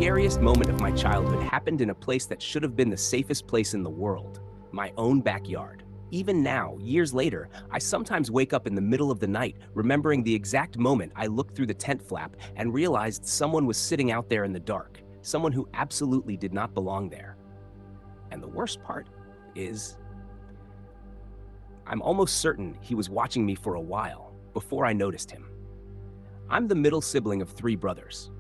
scariest moment of my childhood happened in a place that should have been the safest place in the world, my own backyard. Even now, years later, I sometimes wake up in the middle of the night remembering the exact moment I looked through the tent flap and realized someone was sitting out there in the dark, someone who absolutely did not belong there. And the worst part is, I'm almost certain he was watching me for a while before I noticed him. I'm the middle sibling of 3 brothers.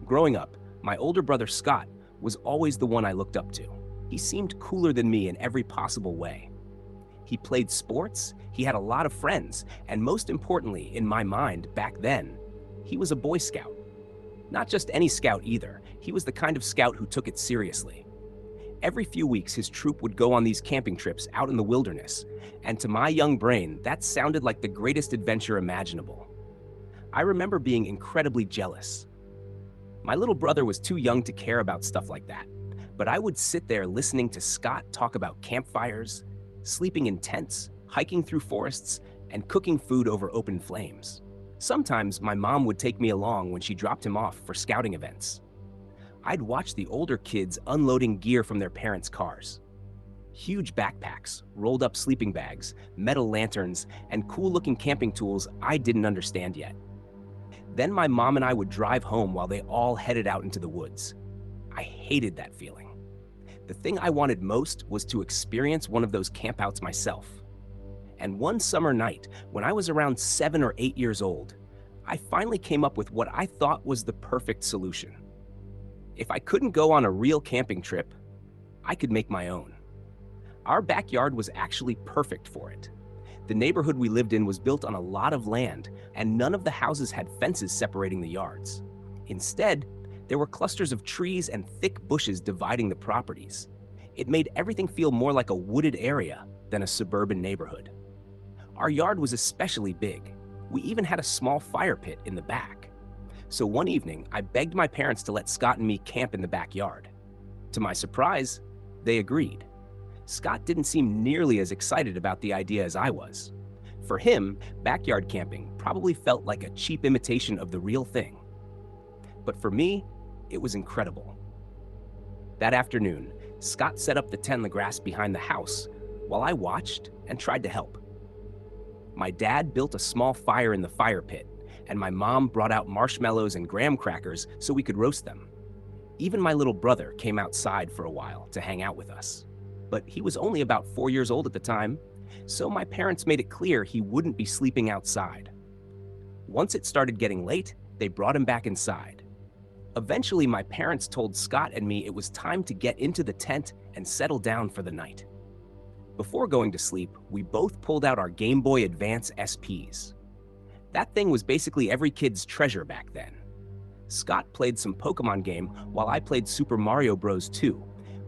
Growing up, my older brother Scott was always the one I looked up to. He seemed cooler than me in every possible way. He played sports, he had a lot of friends, and most importantly, in my mind back then, he was a Boy Scout. Not just any scout either, he was the kind of scout who took it seriously. Every few weeks, his troop would go on these camping trips out in the wilderness, and to my young brain, that sounded like the greatest adventure imaginable. I remember being incredibly jealous. My little brother was too young to care about stuff like that, but I would sit there listening to Scott talk about campfires, sleeping in tents, hiking through forests, and cooking food over open flames. Sometimes my mom would take me along when she dropped him off for scouting events. I'd watch the older kids unloading gear from their parents' cars. Huge backpacks, rolled up sleeping bags, metal lanterns, and cool-looking camping tools I didn't understand yet. Then my mom and I would drive home while they all headed out into the woods. I hated that feeling. The thing I wanted most was to experience one of those campouts myself. And one summer night, when I was around 7 or 8 years old, I finally came up with what I thought was the perfect solution. If I couldn't go on a real camping trip, I could make my own. Our backyard was actually perfect for it. The neighborhood we lived in was built on a lot of land, and none of the houses had fences separating the yards. Instead, there were clusters of trees and thick bushes dividing the properties. It made everything feel more like a wooded area than a suburban neighborhood. Our yard was especially big. We even had a small fire pit in the back. So one evening, I begged my parents to let Scott and me camp in the backyard. To my surprise, they agreed. Scott didn't seem nearly as excited about the idea as I was. For him, backyard camping probably felt like a cheap imitation of the real thing. But for me, it was incredible. That afternoon, Scott set up the tent in the grass behind the house while I watched and tried to help. My dad built a small fire in the fire pit, and my mom brought out marshmallows and graham crackers so we could roast them. Even my little brother came outside for a while to hang out with us. But he was only about 4 years old at the time, so my parents made it clear he wouldn't be sleeping outside. Once it started getting late, they brought him back inside. Eventually, my parents told Scott and me it was time to get into the tent and settle down for the night. Before going to sleep, we both pulled out our Game Boy Advance SPs. That thing was basically every kid's treasure back then. Scott played some Pokemon game while I played Super Mario Bros. 2,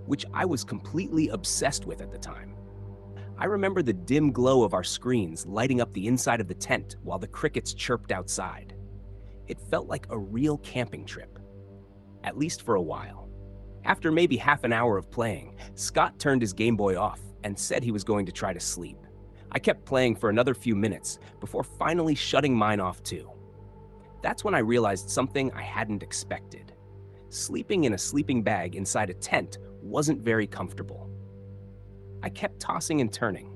which I was completely obsessed with at the time. I remember the dim glow of our screens lighting up the inside of the tent while the crickets chirped outside. It felt like a real camping trip, at least for a while. After maybe half an hour of playing, Scott turned his Game Boy off and said he was going to try to sleep. I kept playing for another few minutes before finally shutting mine off too. That's when I realized something I hadn't expected. Sleeping in a sleeping bag inside a tent wasn't very comfortable. I kept tossing and turning.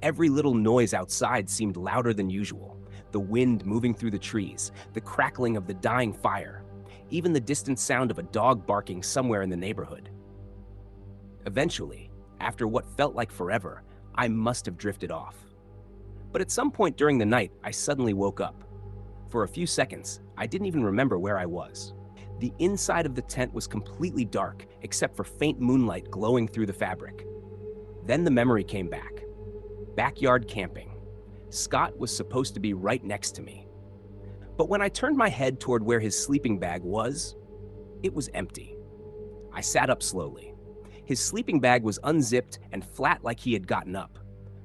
Every little noise outside seemed louder than usual. The wind moving through the trees, the crackling of the dying fire, even the distant sound of a dog barking somewhere in the neighborhood. Eventually, after what felt like forever, I must have drifted off. But at some point during the night, I suddenly woke up. For a few seconds, I didn't even remember where I was. The inside of the tent was completely dark, except for faint moonlight glowing through the fabric. Then the memory came back. Backyard camping. Scott was supposed to be right next to me. But when I turned my head toward where his sleeping bag was, it was empty. I sat up slowly. His sleeping bag was unzipped and flat like he had gotten up.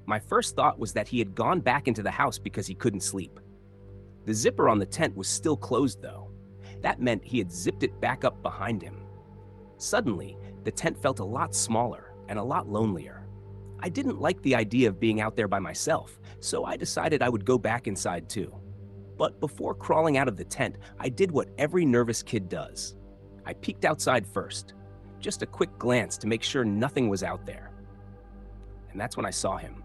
My first thought was that he had gone back into the house because he couldn't sleep. The zipper on the tent was still closed though. That meant he had zipped it back up behind him. Suddenly, the tent felt a lot smaller and a lot lonelier. I didn't like the idea of being out there by myself, so I decided I would go back inside too. But before crawling out of the tent, I did what every nervous kid does. I peeked outside first, just a quick glance to make sure nothing was out there. And that's when I saw him.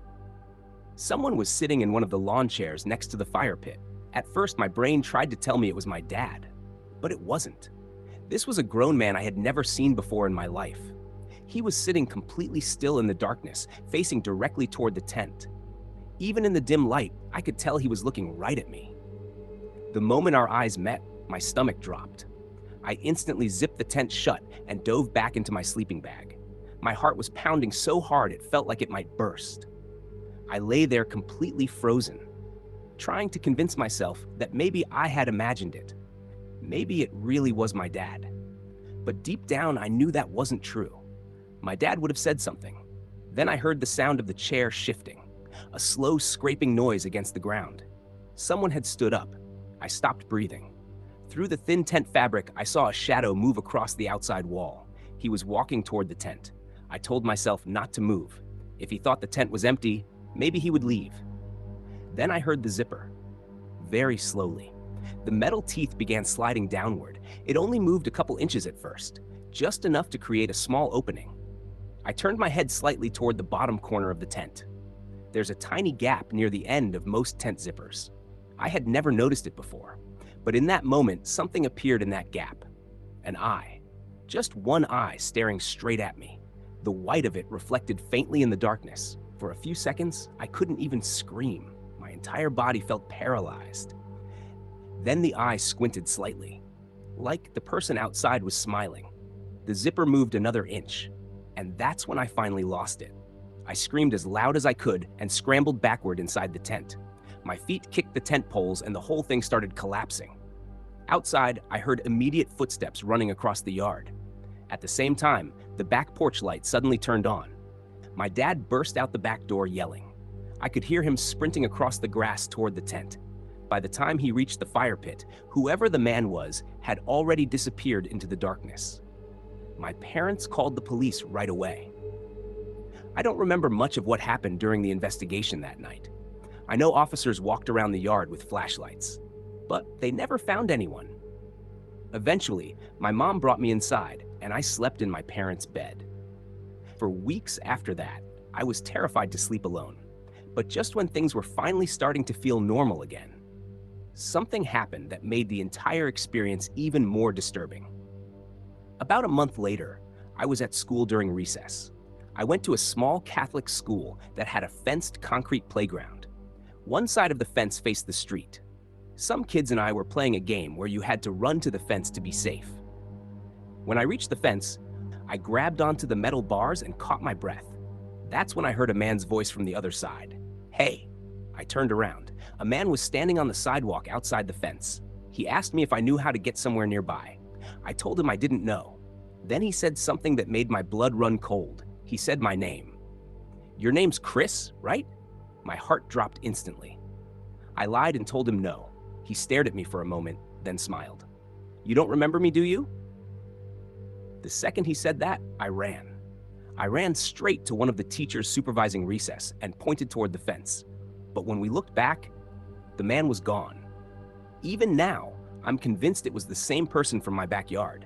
Someone was sitting in one of the lawn chairs next to the fire pit. At first, my brain tried to tell me it was my dad, but it wasn't. This was a grown man I had never seen before in my life. He was sitting completely still in the darkness, facing directly toward the tent. Even in the dim light, I could tell he was looking right at me. The moment our eyes met, my stomach dropped. I instantly zipped the tent shut and dove back into my sleeping bag. My heart was pounding so hard it felt like it might burst. I lay there completely frozen, trying to convince myself that maybe I had imagined it. Maybe it really was my dad. But deep down, I knew that wasn't true. My dad would have said something. Then I heard the sound of the chair shifting, a slow scraping noise against the ground. Someone had stood up. I stopped breathing. Through the thin tent fabric, I saw a shadow move across the outside wall. He was walking toward the tent. I told myself not to move. If he thought the tent was empty, maybe he would leave. Then I heard the zipper. Very slowly. The metal teeth began sliding downward. It only moved a couple inches at first, just enough to create a small opening. I turned my head slightly toward the bottom corner of the tent. There's a tiny gap near the end of most tent zippers. I had never noticed it before, but in that moment, something appeared in that gap. An eye. Just one eye staring straight at me. The white of it reflected faintly in the darkness. For a few seconds, I couldn't even scream. My entire body felt paralyzed. Then the eye squinted slightly, like the person outside was smiling. The zipper moved another inch, and that's when I finally lost it. I screamed as loud as I could and scrambled backward inside the tent. My feet kicked the tent poles and the whole thing started collapsing. Outside, I heard immediate footsteps running across the yard. At the same time, the back porch light suddenly turned on. My dad burst out the back door yelling. I could hear him sprinting across the grass toward the tent. By the time he reached the fire pit, whoever the man was had already disappeared into the darkness. My parents called the police right away. I don't remember much of what happened during the investigation that night. I know officers walked around the yard with flashlights, but they never found anyone. Eventually, my mom brought me inside, and I slept in my parents' bed. For weeks after that, I was terrified to sleep alone. But just when things were finally starting to feel normal again, something happened that made the entire experience even more disturbing. About a month later, I was at school during recess. I went to a small Catholic school that had a fenced concrete playground. One side of the fence faced the street. Some kids and I were playing a game where you had to run to the fence to be safe. When I reached the fence, I grabbed onto the metal bars and caught my breath. That's when I heard a man's voice from the other side. "Hey." I turned around. A man was standing on the sidewalk outside the fence. He asked me if I knew how to get somewhere nearby. I told him I didn't know. Then he said something that made my blood run cold. He said my name. "Your name's Chris, right?" My heart dropped instantly. I lied and told him no. He stared at me for a moment, then smiled. "You don't remember me, do you?" The second he said that, I ran. I ran straight to one of the teachers supervising recess and pointed toward the fence. But when we looked back, the man was gone. Even now, I'm convinced it was the same person from my backyard.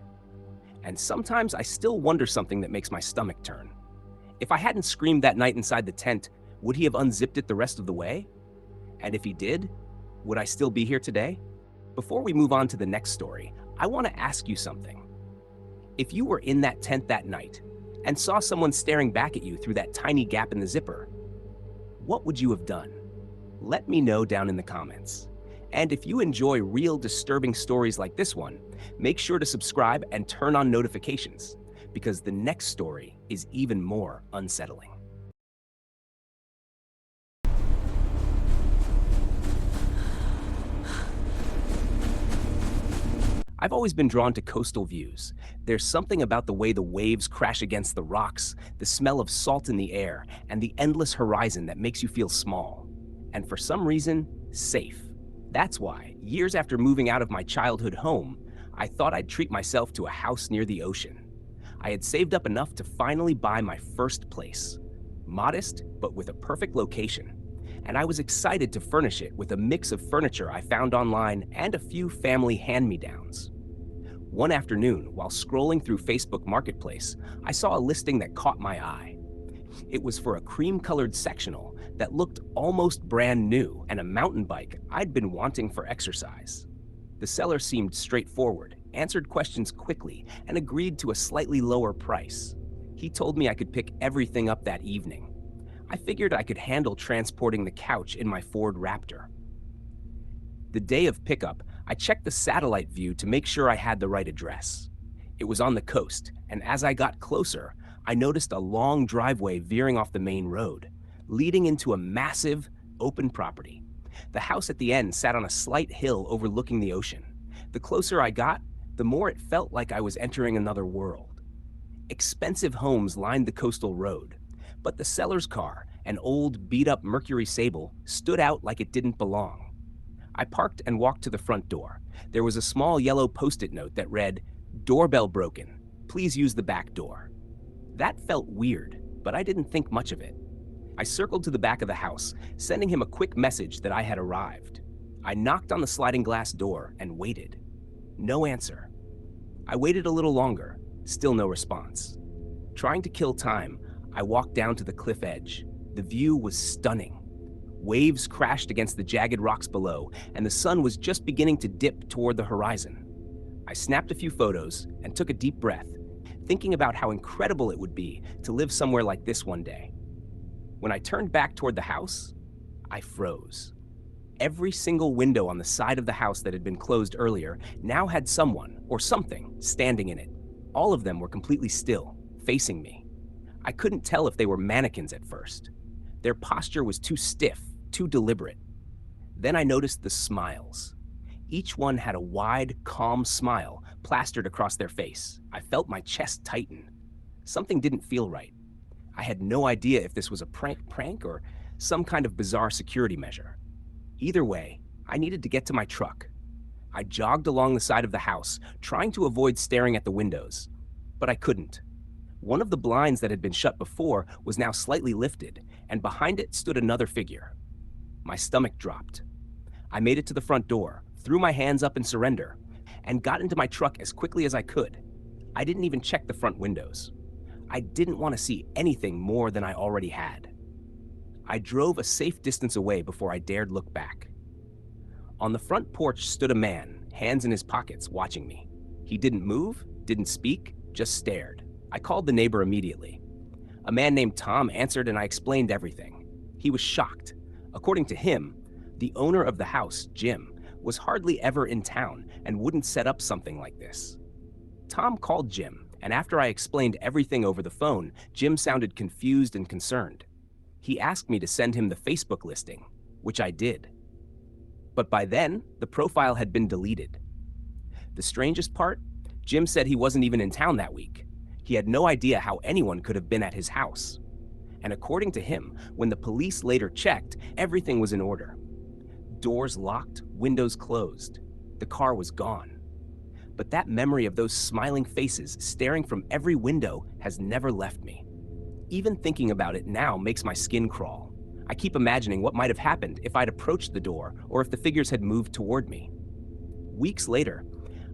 And sometimes I still wonder something that makes my stomach turn. If I hadn't screamed that night inside the tent, would he have unzipped it the rest of the way? And if he did, would I still be here today? Before we move on to the next story, I want to ask you something. If you were in that tent that night and saw someone staring back at you through that tiny gap in the zipper, what would you have done? Let me know down in the comments. And if you enjoy real disturbing stories like this one, make sure to subscribe and turn on notifications, because the next story is even more unsettling. I've always been drawn to coastal views. There's something about the way the waves crash against the rocks, the smell of salt in the air, and the endless horizon that makes you feel small. And for some reason, safe. That's why, years after moving out of my childhood home, I thought I'd treat myself to a house near the ocean. I had saved up enough to finally buy my first place. Modest, but with a perfect location. And I was excited to furnish it with a mix of furniture I found online and a few family hand-me-downs. One afternoon, while scrolling through Facebook Marketplace, I saw a listing that caught my eye. It was for a cream-colored sectional that looked almost brand new and a mountain bike I'd been wanting for exercise. The seller seemed straightforward, answered questions quickly, and agreed to a slightly lower price. He told me I could pick everything up that evening. I figured I could handle transporting the couch in my Ford Raptor. The day of pickup, I checked the satellite view to make sure I had the right address. It was on the coast, and as I got closer, I noticed a long driveway veering off the main road, leading into a massive, open property. The house at the end sat on a slight hill overlooking the ocean. The closer I got, the more it felt like I was entering another world. Expensive homes lined the coastal road, but the seller's car, an old, beat-up Mercury Sable, stood out like it didn't belong. I parked and walked to the front door. There was a small yellow post-it note that read, "Doorbell broken. Please use the back door." That felt weird, but I didn't think much of it. I circled to the back of the house, sending him a quick message that I had arrived. I knocked on the sliding glass door and waited. No answer. I waited a little longer, still no response. Trying to kill time, I walked down to the cliff edge. The view was stunning. Waves crashed against the jagged rocks below, and the sun was just beginning to dip toward the horizon. I snapped a few photos and took a deep breath, thinking about how incredible it would be to live somewhere like this one day. When I turned back toward the house, I froze. Every single window on the side of the house that had been closed earlier now had someone or something standing in it. All of them were completely still, facing me. I couldn't tell if they were mannequins at first. Their posture was too stiff, too deliberate. Then I noticed the smiles. Each one had a wide, calm smile plastered across their face. I felt my chest tighten. Something didn't feel right. I had no idea if this was a prank or some kind of bizarre security measure. Either way, I needed to get to my truck. I jogged along the side of the house, trying to avoid staring at the windows, but I couldn't. One of the blinds that had been shut before was now slightly lifted, and behind it stood another figure. My stomach dropped. I made it to the front door, threw my hands up in surrender, and got into my truck as quickly as I could. I didn't even check the front windows. I didn't want to see anything more than I already had. I drove a safe distance away before I dared look back. On the front porch stood a man, hands in his pockets, watching me. He didn't move, didn't speak, just stared. I called the neighbor immediately. A man named Tom answered and I explained everything. He was shocked. According to him, the owner of the house, Jim, was hardly ever in town and wouldn't set up something like this. Tom called Jim, and after I explained everything over the phone, Jim sounded confused and concerned. He asked me to send him the Facebook listing, which I did. But by then, the profile had been deleted. The strangest part, Jim said he wasn't even in town that week. He had no idea how anyone could have been at his house. And according to him, when the police later checked, everything was in order. Doors locked, windows closed. The car was gone. But that memory of those smiling faces staring from every window has never left me. Even thinking about it now makes my skin crawl. I keep imagining what might have happened if I'd approached the door or if the figures had moved toward me. Weeks later,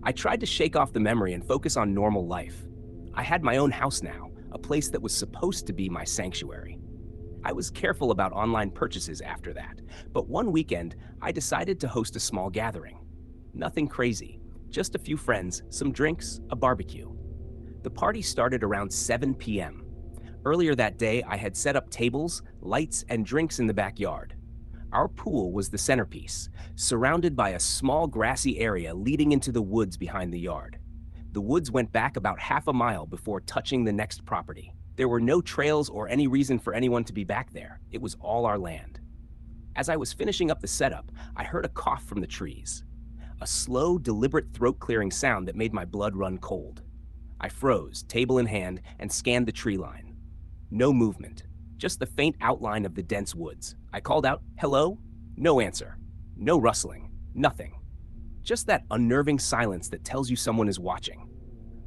I tried to shake off the memory and focus on normal life. I had my own house now, a place that was supposed to be my sanctuary. I was careful about online purchases after that, but one weekend, I decided to host a small gathering. Nothing crazy, just a few friends, some drinks, a barbecue. The party started around 7 p.m. Earlier that day, I had set up tables, lights, and drinks in the backyard. Our pool was the centerpiece, surrounded by a small grassy area leading into the woods behind the yard. The woods went back about half a mile before touching the next property. There were no trails or any reason for anyone to be back there. It was all our land. As I was finishing up the setup, I heard a cough from the trees. A slow, deliberate throat-clearing sound that made my blood run cold. I froze, table in hand, and scanned the tree line. No movement, just the faint outline of the dense woods. I called out, "Hello?" No answer. No rustling. Nothing. Just that unnerving silence that tells you someone is watching.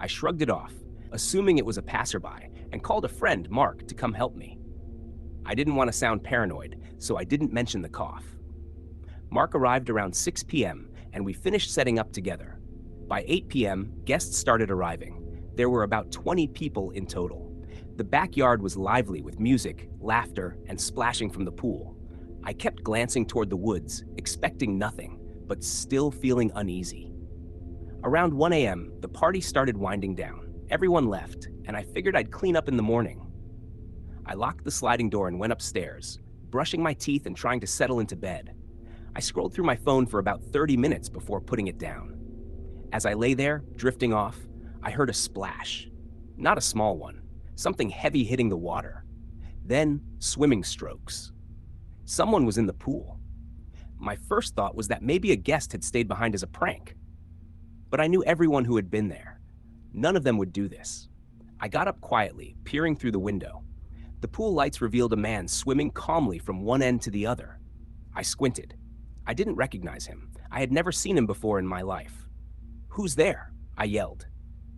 I shrugged it off, assuming it was a passerby, and called a friend, Mark, to come help me. I didn't want to sound paranoid, so I didn't mention the cough. Mark arrived around 6 p.m., and we finished setting up together. By 8 p.m., guests started arriving. There were about 20 people in total. The backyard was lively with music, laughter, and splashing from the pool. I kept glancing toward the woods, expecting nothing, but still feeling uneasy. Around 1 a.m., the party started winding down. Everyone left, and I figured I'd clean up in the morning. I locked the sliding door and went upstairs, brushing my teeth and trying to settle into bed. I scrolled through my phone for about 30 minutes before putting it down. As I lay there, drifting off, I heard a splash. Not a small one, something heavy hitting the water. Then, swimming strokes. Someone was in the pool. My first thought was that maybe a guest had stayed behind as a prank. But I knew everyone who had been there. None of them would do this. I got up quietly, peering through the window. The pool lights revealed a man swimming calmly from one end to the other. I squinted. I didn't recognize him. I had never seen him before in my life. "Who's there?" I yelled.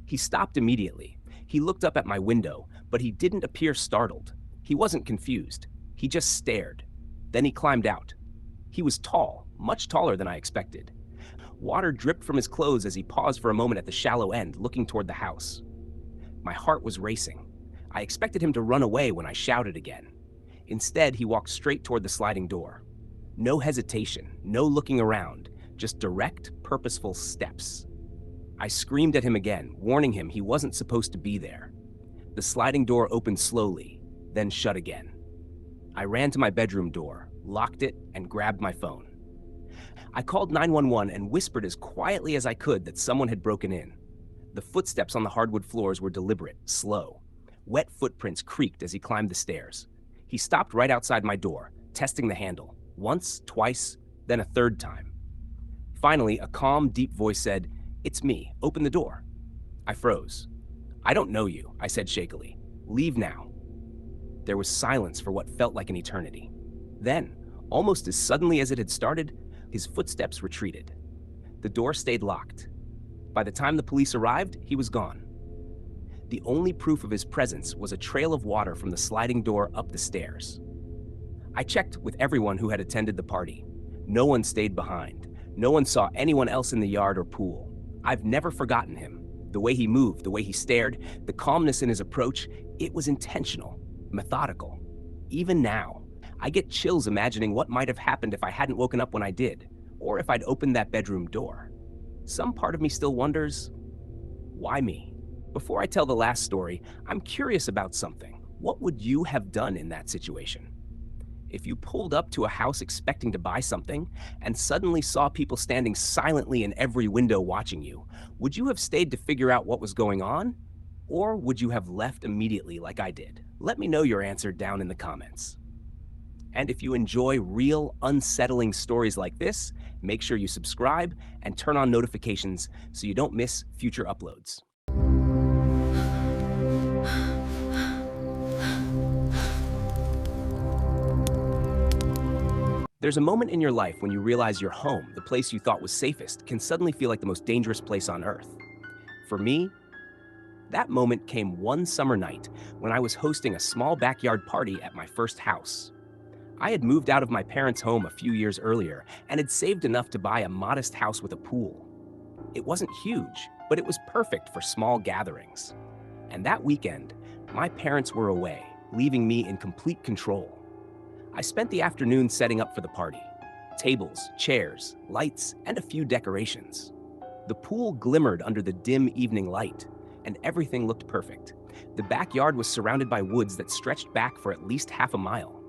He stopped immediately. He looked up at my window, but he didn't appear startled. He wasn't confused. He just stared. Then he climbed out. He was tall, much taller than I expected. Water dripped from his clothes as he paused for a moment at the shallow end, looking toward the house. My heart was racing. I expected him to run away when I shouted again. Instead, he walked straight toward the sliding door. No hesitation, no looking around, just direct, purposeful steps. I screamed at him again, warning him he wasn't supposed to be there. The sliding door opened slowly, then shut again. I ran to my bedroom door, locked it, and grabbed my phone. I called 911 and whispered as quietly as I could that someone had broken in. The footsteps on the hardwood floors were deliberate, slow. Wet footprints creaked as he climbed the stairs. He stopped right outside my door, testing the handle. Once, twice, then a third time. Finally, a calm, deep voice said, "It's me. Open the door." I froze. "I don't know you," I said shakily. "Leave now." There was silence for what felt like an eternity. Then, almost as suddenly as it had started, his footsteps retreated. The door stayed locked. By the time the police arrived, he was gone. The only proof of his presence was a trail of water from the sliding door up the stairs. I checked with everyone who had attended the party. No one stayed behind. No one saw anyone else in the yard or pool. I've never forgotten him. The way he moved, the way he stared, the calmness in his approach, it was intentional, methodical. Even now, I get chills imagining what might have happened if I hadn't woken up when I did, or if I'd opened that bedroom door. Some part of me still wonders, why me? Before I tell the last story, I'm curious about something. What would you have done in that situation? If you pulled up to a house expecting to buy something and suddenly saw people standing silently in every window watching you, would you have stayed to figure out what was going on? Or would you have left immediately like I did? Let me know your answer down in the comments. And if you enjoy real, unsettling stories like this, make sure you subscribe and turn on notifications so you don't miss future uploads. There's a moment in your life when you realize your home, the place you thought was safest, can suddenly feel like the most dangerous place on earth. For me, that moment came one summer night when I was hosting a small backyard party at my first house. I had moved out of my parents' home a few years earlier and had saved enough to buy a modest house with a pool. It wasn't huge, but it was perfect for small gatherings. And that weekend, my parents were away, leaving me in complete control. I spent the afternoon setting up for the party. Tables, chairs, lights, and a few decorations. The pool glimmered under the dim evening light, and everything looked perfect. The backyard was surrounded by woods that stretched back for at least half a mile.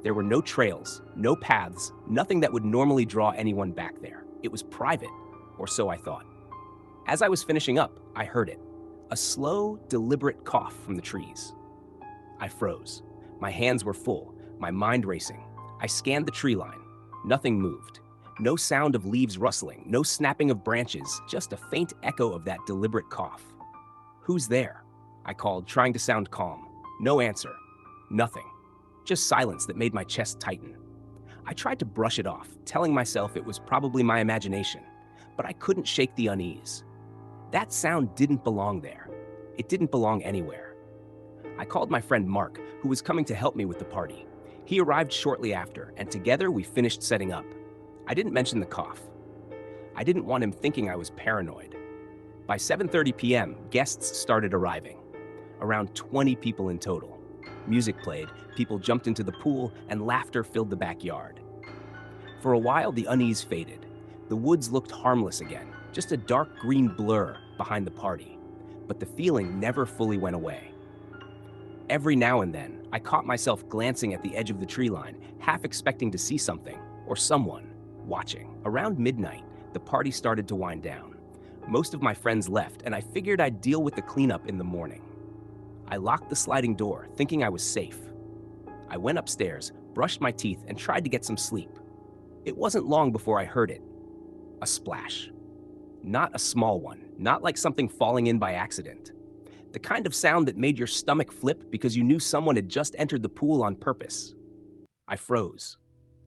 There were no trails, no paths, nothing that would normally draw anyone back there. It was private, or so I thought. As I was finishing up, I heard it. A slow, deliberate cough from the trees. I froze. My hands were full, my mind racing. I scanned the tree line. Nothing moved. No sound of leaves rustling, no snapping of branches, just a faint echo of that deliberate cough. "Who's there?" I called, trying to sound calm. No answer. Nothing. Just silence that made my chest tighten. I tried to brush it off, telling myself it was probably my imagination, but I couldn't shake the unease. That sound didn't belong there. It didn't belong anywhere. I called my friend Mark, who was coming to help me with the party. He arrived shortly after, and together we finished setting up. I didn't mention the cough. I didn't want him thinking I was paranoid. By 7:30 p.m., guests started arriving. Around 20 people in total. Music played, people jumped into the pool, and laughter filled the backyard. For a while, the unease faded. The woods looked harmless again, just a dark green blur behind the party. But the feeling never fully went away. Every now and then, I caught myself glancing at the edge of the tree line, half expecting to see something, or someone, watching. Around midnight, the party started to wind down. Most of my friends left, and I figured I'd deal with the cleanup in the morning. I locked the sliding door, thinking I was safe. I went upstairs, brushed my teeth, and tried to get some sleep. It wasn't long before I heard it. A splash. Not a small one, not like something falling in by accident. The kind of sound that made your stomach flip because you knew someone had just entered the pool on purpose. I froze.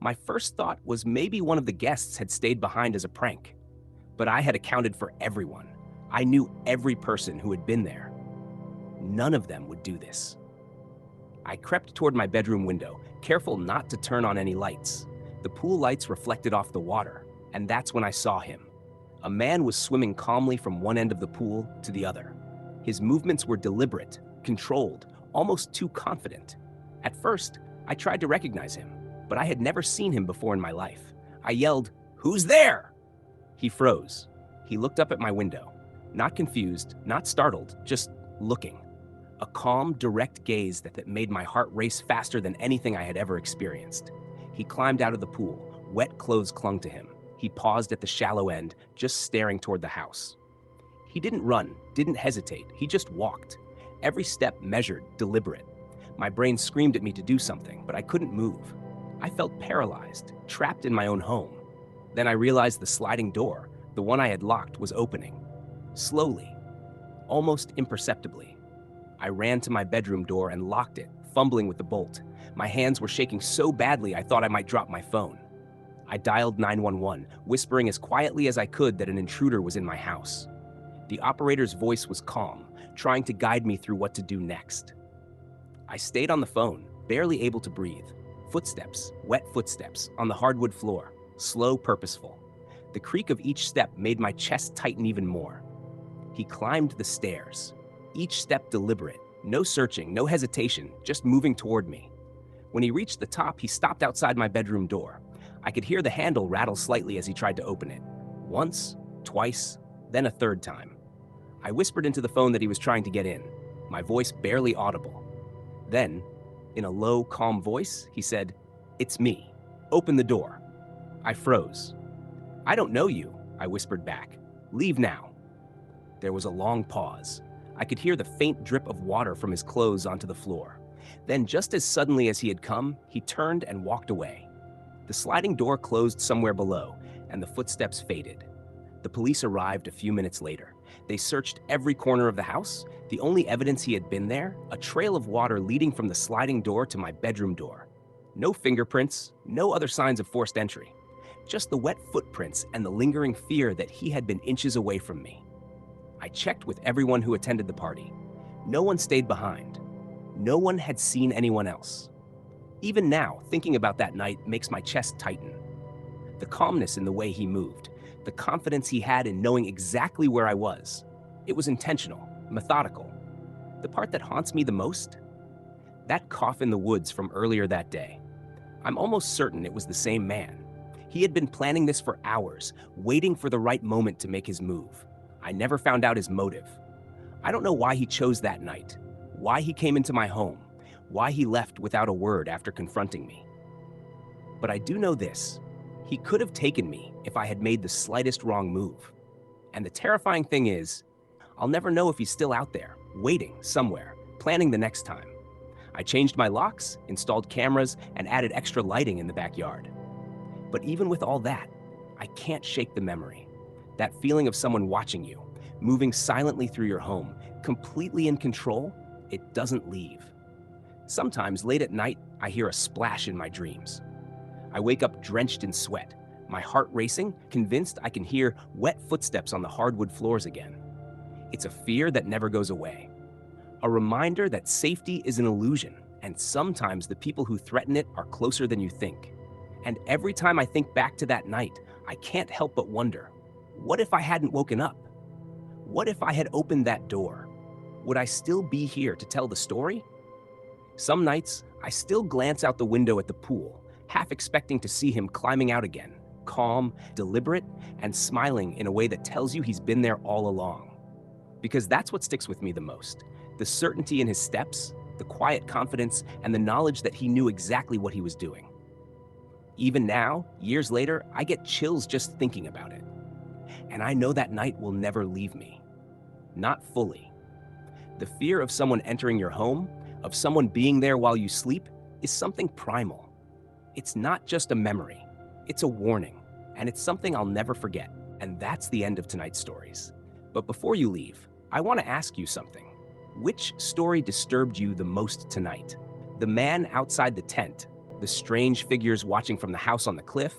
My first thought was maybe one of the guests had stayed behind as a prank. But I had accounted for everyone. I knew every person who had been there. None of them would do this. I crept toward my bedroom window, careful not to turn on any lights. The pool lights reflected off the water, and that's when I saw him. A man was swimming calmly from one end of the pool to the other. His movements were deliberate, controlled, almost too confident. At first, I tried to recognize him, but I had never seen him before in my life. I yelled, "Who's there?" He froze. He looked up at my window. Not confused, not startled, just looking. A calm, direct gaze that made my heart race faster than anything I had ever experienced. He climbed out of the pool. Wet clothes clung to him. He paused at the shallow end, just staring toward the house. He didn't run, didn't hesitate. He just walked. Every step measured, deliberate. My brain screamed at me to do something, but I couldn't move. I felt paralyzed, trapped in my own home. Then I realized the sliding door, the one I had locked, was opening. Slowly, almost imperceptibly. I ran to my bedroom door and locked it, fumbling with the bolt. My hands were shaking so badly I thought I might drop my phone. I dialed 911, whispering as quietly as I could that an intruder was in my house. The operator's voice was calm, trying to guide me through what to do next. I stayed on the phone, barely able to breathe. Footsteps, wet footsteps, on the hardwood floor, slow, purposeful. The creak of each step made my chest tighten even more. He climbed the stairs, each step deliberate, no searching, no hesitation, just moving toward me. When he reached the top, he stopped outside my bedroom door. I could hear the handle rattle slightly as he tried to open it. Once, twice, then a third time. I whispered into the phone that he was trying to get in, my voice barely audible. Then, in a low, calm voice, he said, "It's me. Open the door." I froze. "I don't know you," I whispered back. "Leave now." There was a long pause. I could hear the faint drip of water from his clothes onto the floor. Then, just as suddenly as he had come, he turned and walked away. The sliding door closed somewhere below, and the footsteps faded. The police arrived a few minutes later. They searched every corner of the house. The only evidence he had been there, a trail of water leading from the sliding door to my bedroom door. No fingerprints, no other signs of forced entry. Just the wet footprints and the lingering fear that he had been inches away from me. I checked with everyone who attended the party. No one stayed behind. No one had seen anyone else. Even now, thinking about that night makes my chest tighten. The calmness in the way he moved, the confidence he had in knowing exactly where I was. It was intentional, methodical. The part that haunts me the most? That cough in the woods from earlier that day. I'm almost certain it was the same man. He had been planning this for hours, waiting for the right moment to make his move. I never found out his motive. I don't know why he chose that night, why he came into my home, why he left without a word after confronting me. But I do know this. He could have taken me if I had made the slightest wrong move. And the terrifying thing is, I'll never know if he's still out there, waiting somewhere, planning the next time. I changed my locks, installed cameras, and added extra lighting in the backyard. But even with all that, I can't shake the memory. That feeling of someone watching you, moving silently through your home, completely in control, it doesn't leave. Sometimes late at night, I hear a splash in my dreams. I wake up drenched in sweat, my heart racing, convinced I can hear wet footsteps on the hardwood floors again. It's a fear that never goes away. A reminder that safety is an illusion, and sometimes the people who threaten it are closer than you think. And every time I think back to that night, I can't help but wonder, what if I hadn't woken up? What if I had opened that door? Would I still be here to tell the story? Some nights, I still glance out the window at the pool, half expecting to see him climbing out again, calm, deliberate, and smiling in a way that tells you he's been there all along. Because that's what sticks with me the most: the certainty in his steps, the quiet confidence, and the knowledge that he knew exactly what he was doing. Even now, years later, I get chills just thinking about it. And I know that night will never leave me. Not fully. The fear of someone entering your home, of someone being there while you sleep, is something primal. It's not just a memory, it's a warning, and it's something I'll never forget. And that's the end of tonight's stories. But before you leave, I want to ask you something. Which story disturbed you the most tonight? The man outside the tent, the strange figures watching from the house on the cliff,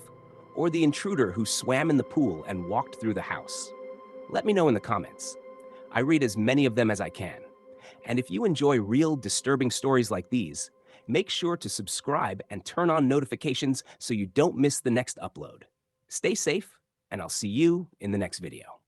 or the intruder who swam in the pool and walked through the house? Let me know in the comments. I read as many of them as I can. And if you enjoy real disturbing stories like these, make sure to subscribe and turn on notifications so you don't miss the next upload. Stay safe, and I'll see you in the next video.